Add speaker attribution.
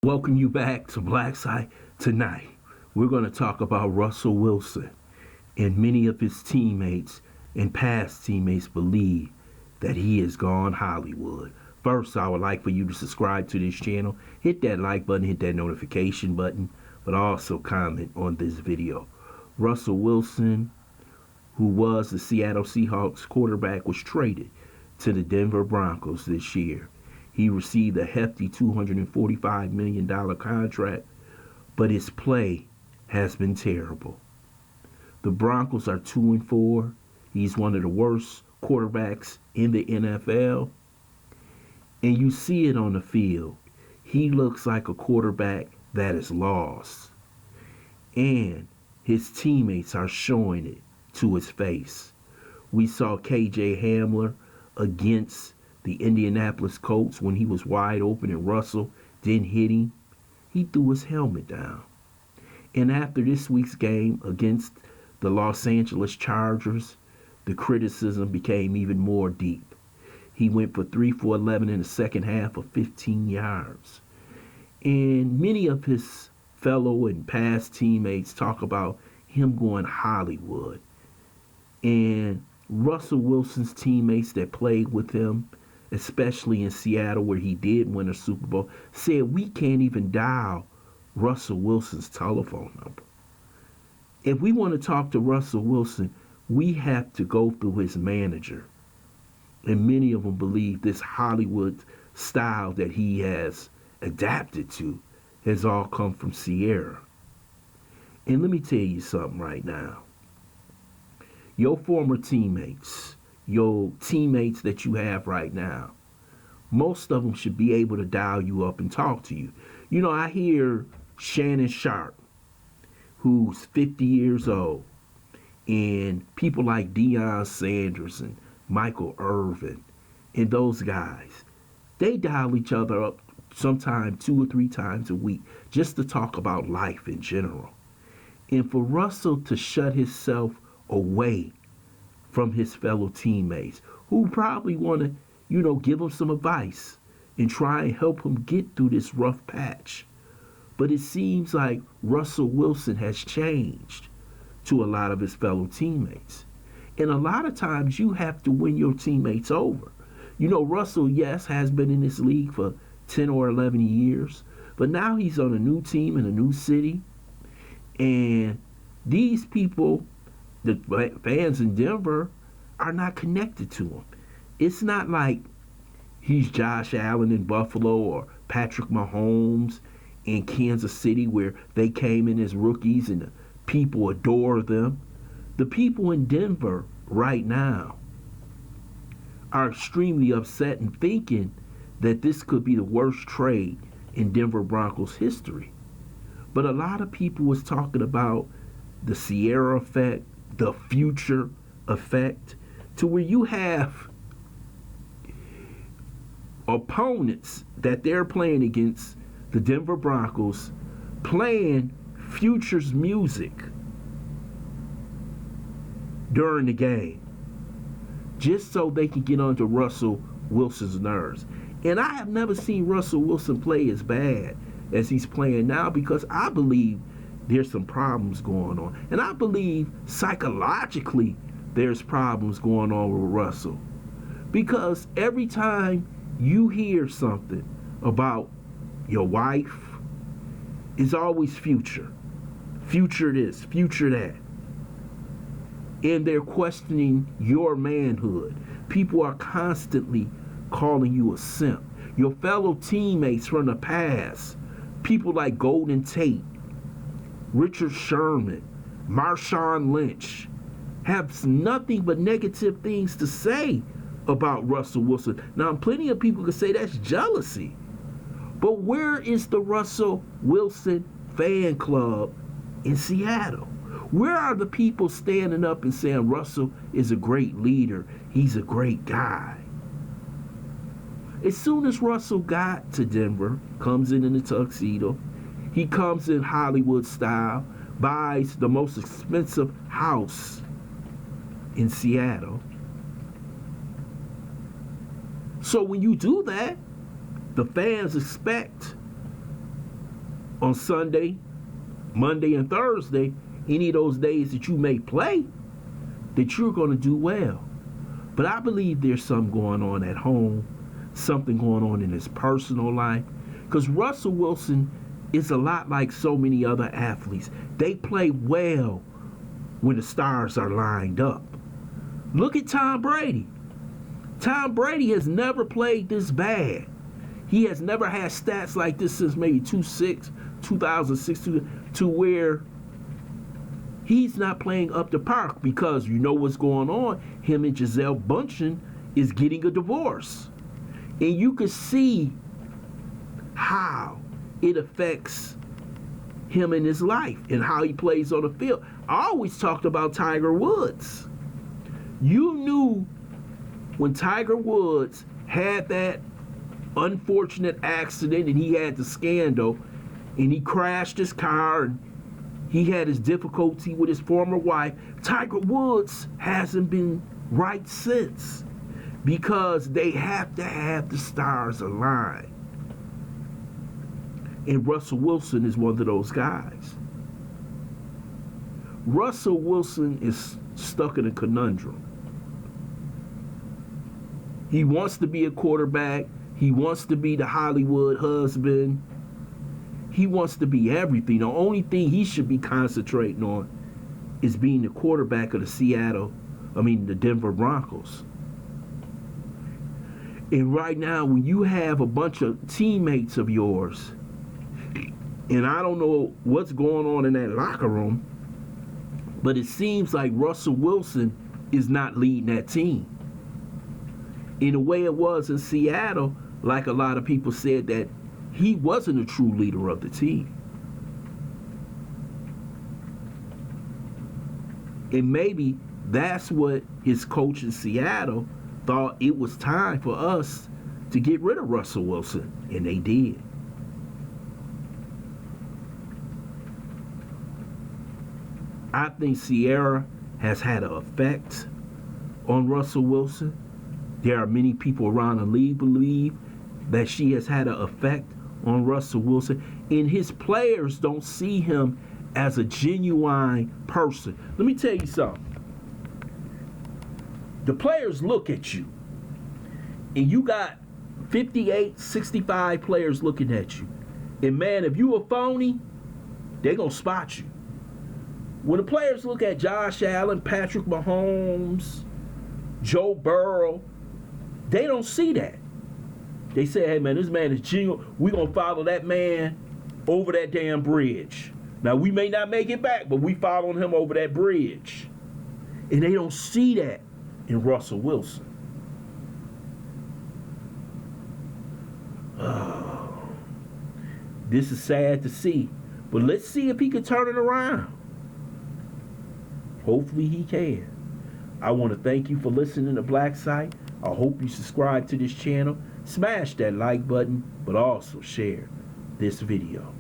Speaker 1: Welcome you back to Black Side. Tonight, we're going to talk about Russell Wilson. And many of his teammates and past teammates believe that he has gone Hollywood. First, I would like for you to subscribe to this channel. Hit that like button, hit that notification button, but also comment on this video. Russell Wilson, who was the Seattle Seahawks quarterback, was traded to the Denver Broncos this year. He received a hefty $245 million contract, but his play has been terrible. The Broncos are 2-4. He's one of the worst quarterbacks in the NFL. And you see it on the field. He looks like a quarterback that is lost. And his teammates are showing it to his face. We saw KJ Hamler against the Indianapolis Colts when he was wide open and Russell didn't hit him. He threw his helmet down. And after this week's game against the Los Angeles Chargers, the criticism became even more deep. He went for 3 for 11 in the second half of 15 yards. And many of his fellow and past teammates talk about him going Hollywood. And Russell Wilson's teammates that played with him, especially in Seattle where he did win a Super Bowl, said we can't even dial Russell Wilson's telephone number. If we want to talk to Russell Wilson, we have to go through his manager. And many of them believe this Hollywood style that he has adapted to has all come from Ciara. And let me tell you something right now. Your former teammates, your teammates that you have right now, most of them should be able to dial you up and talk to you. You know, I hear Shannon Sharp, who's 50 years old, and people like Deion Sanders and Michael Irvin and those guys, they dial each other up sometimes 2 or 3 times a week just to talk about life in general. And for Russell to shut himself away from his fellow teammates who probably want to, give him some advice and try and help him get through this rough patch. But it seems like Russell Wilson has changed to a lot of his fellow teammates. And a lot of times you have to win your teammates over. Russell, yes, has been in this league for 10 or 11 years, but now he's on a new team in a new city. And these people, the fans in Denver, are not connected to him. It's not like he's Josh Allen in Buffalo or Patrick Mahomes in Kansas City where they came in as rookies and the people adore them. The people in Denver right now are extremely upset and thinking that this could be the worst trade in Denver Broncos history. But a lot of people was talking about the Ciara effect, the future effect, to where you have opponents that they're playing against, the Denver Broncos, playing Future's music during the game just so they can get onto Russell Wilson's nerves. And I have never seen Russell Wilson play as bad as he's playing now, because I believe there's some problems going on. And I believe psychologically there's problems going on with Russell. Because every time you hear something about your wife, it's always future. Future this, future that. And they're questioning your manhood. People are constantly calling you a simp. Your fellow teammates from the past, people like Golden Tate, Richard Sherman, MARSHAWN Lynch, have nothing but negative things to say about Russell Wilson. Now, plenty of people could say that's jealousy. But where is the Russell Wilson fan club in Seattle? Where are the people standing up and saying Russell is a great leader, he's a great guy? As soon as Russell got to Denver, comes in a tuxedo, he comes in Hollywood style, buys the most expensive house in Seattle. So when you do that, the fans expect on Sunday, Monday, and Thursday, any of those days that you may play, that you're going to do well. But I believe there's something going on at home, something going on in his personal life, because Russell Wilson is a lot like so many other athletes. They play well when the stars are lined up. Look at Tom Brady. Tom Brady has never played this bad. He has never had stats like this since maybe 2006 to where he's not playing up to par, because you know what's going on. Him and Gisele Bündchen is getting a divorce. And you can see how it affects him in his life and how he plays on the field. I always talked about Tiger Woods. You knew when Tiger Woods had that unfortunate accident and he had the scandal and he crashed his car and he had his difficulty with his former wife, Tiger Woods hasn't been right since, because they have to have the stars aligned. And Russell Wilson is one of those guys. Russell Wilson is stuck in a conundrum. He wants to be a quarterback. He wants to be the Hollywood husband. He wants to be everything. The only thing he should be concentrating on is being the quarterback of the Denver Broncos. And right now, when you have a bunch of teammates of yours, and I don't know what's going on in that locker room, but it seems like Russell Wilson is not leading that team. In the way it was in Seattle, like a lot of people said that he wasn't a true leader of the team. And maybe that's what his coach in Seattle thought it was time for us to get rid of Russell Wilson, and they did. I think Ciara has had an effect on Russell Wilson. There are many people around the league believe that she has had an effect on Russell Wilson, and his players don't see him as a genuine person. Let me tell you something. The players look at you, and you got 58, 65 players looking at you. And man, if you a phony, they're going to spot you. When the players look at Josh Allen, Patrick Mahomes, Joe Burrow, they don't see that. They say, hey man, this man is genuine. We're going to follow that man over that damn bridge. Now, we may not make it back, but we following him over that bridge. And they don't see that in Russell Wilson. Oh, this is sad to see. But let's see if he can turn it around. Hopefully he can. I want to thank you for listening to Black Site. I hope you subscribe to this channel. Smash that like button, but also share this video.